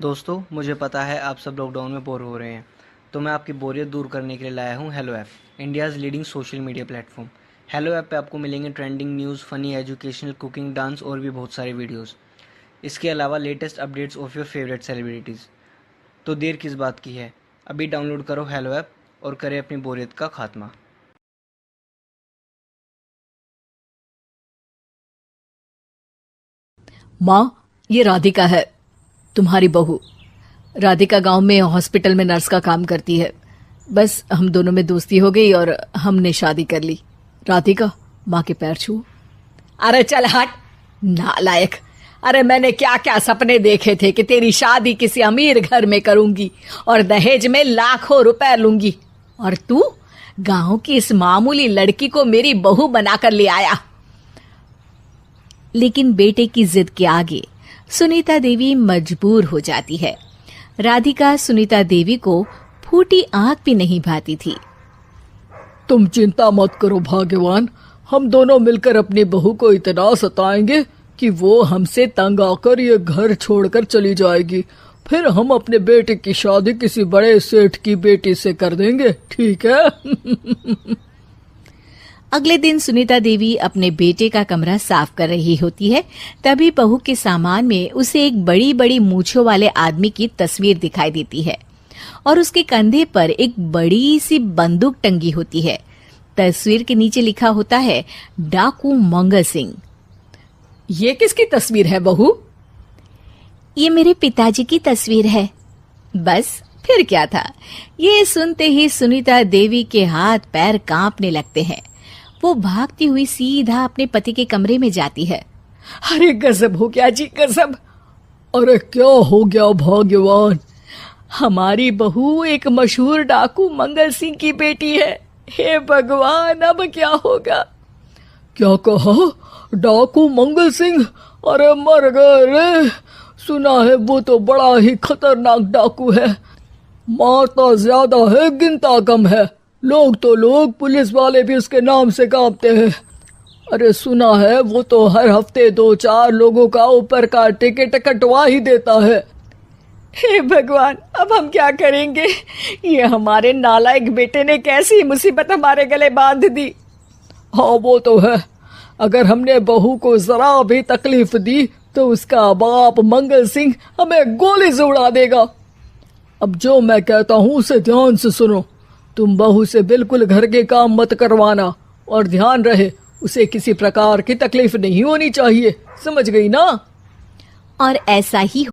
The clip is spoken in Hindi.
दोस्तों, मुझे पता है आप सब लॉकडाउन में बोर हो रहे हैं, तो मैं आपकी बोरियत दूर करने के लिए लाया हूँ hello app, India's leading social media platform. Hello app पे आपको मिलेंगे trending news, funny, educational, cooking, dance और भी बहुत सारे वीडियोस। इसके अलावा latest updates of your favourite celebrities. तो देर किस बात की है, अभी डाउनलोड करो हेलो ऐप और करें अपनी बोरियत का खात्मा। माँ, ये राधिका है, तुम्हारी बहू। राधिका गांव में हॉस्पिटल में नर्स का काम करती है। बस हम दोनों में दोस्ती हो गई और हमने शादी कर ली। राधिका, माँ के पैर छू। अरे चल हट, नालायक। अरे मैंने क्या क्या सपने देखे थे कि तेरी शादी किसी अमीर घर में करूंगी और दहेज में लाखों रुपए लूंगी, और तू गांव की इस मामूली लड़की को मेरी बहू बनाकर ले आया। लेकिन बेटे की जिद के आगे सुनीता देवी मजबूर हो जाती है। राधिका सुनीता देवी को फूटी आंख भी नहीं भाती थी। तुम चिंता मत करो भाग्यवान, हम दोनों मिलकर अपनी बहू को इतना सताएंगे कि वो हमसे तंग आकर ये घर छोड़कर चली जाएगी। फिर हम अपने बेटे की शादी किसी बड़े सेठ की बेटी से कर देंगे, ठीक है? अगले दिन सुनीता देवी अपने बेटे का कमरा साफ कर रही होती है। तभी बहू के सामान में उसे एक बड़ी बड़ी मूंछों वाले आदमी की तस्वीर दिखाई देती है और उसके कंधे पर एक बड़ी सी बंदूक टंगी होती है। तस्वीर के नीचे लिखा होता है डाकू मंगल सिंह। ये किसकी तस्वीर है बहू? ये मेरे पिताजी की तस्वीर है। बस फिर क्या था, ये सुनते ही सुनीता देवी के हाथ पैर कांपने लगते हैं। वो भागती हुई सीधा अपने पति के कमरे में जाती है। अरे गजब हो गया जी, गजब। अरे क्या हो गया भाग्यवान? हमारी बहू एक मशहूर डाकू मंगल सिंह की बेटी है। हे भगवान, अब क्या होगा? क्या कहा? डाकू मंगल सिंह? अरे मर गए रे। सुना है वो तो बड़ा ही खतरनाक डाकू है, मारता ज्यादा है गिनता कम है। लोग पुलिस वाले भी उसके नाम से कांपते हैं। अरे सुना है वो तो हर हफ्ते 2-4 लोगों का ऊपर का टिकट कटवा ही देता है। हे भगवान, अब हम क्या करेंगे? ये हमारे नालायक बेटे ने कैसी मुसीबत हमारे गले बांध दी। हाँ वो तो है, अगर हमने बहू को जरा भी तकलीफ दी तो उसका बाप मंगल सिंह हमें गोली से उड़ा देगा। अब जो मैं कहता हूँ उसे ध्यान से सुनो। तुम बहू से बिल्कुल घर के काम मत करवाना, और ध्यान रहे उसे किसी प्रकार की तकलीफ नहीं होनी चाहिए, समझ गई ना? और ऐसा ही